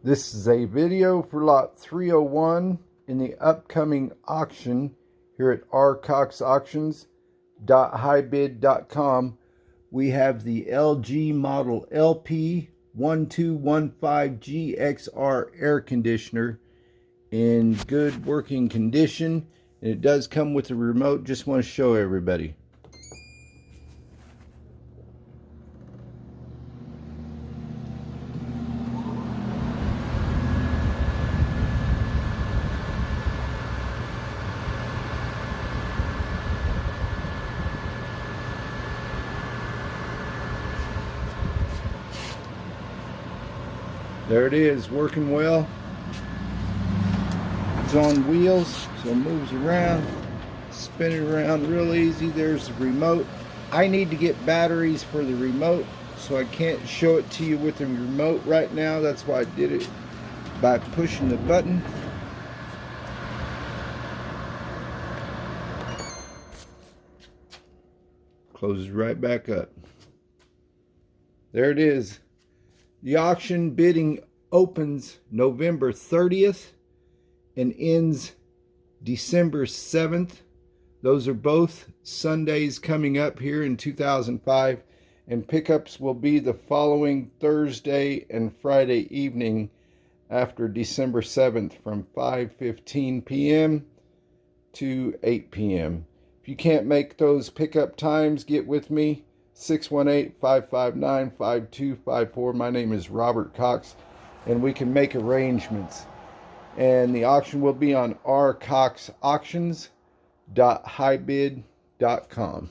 This is a video for lot 301 in the upcoming auction here at rcoxauctions.highbid.com. We have the LG model LP1215GXR air conditioner in good working condition. And it does come with a remote. Just want to show everybody. There it is, working well. It's on wheels, so it moves around, spinning around real easy. There's the remote. I need to get batteries for the remote, so I can't show it to you with the remote right now. That's why I did it by pushing the button. Closes right back up. There it is. The auction bidding opens November 30th and ends December 7th. Those are both Sundays coming up here in 2005, and pickups will be the following Thursday and Friday evening after December 7th from 5:15 p.m. to 8 p.m. If you can't make those pickup times, get with me. 618-559-5254. My name is Robert Cox, and we can make arrangements. And the auction will be on rcoxauctions.highbid.com.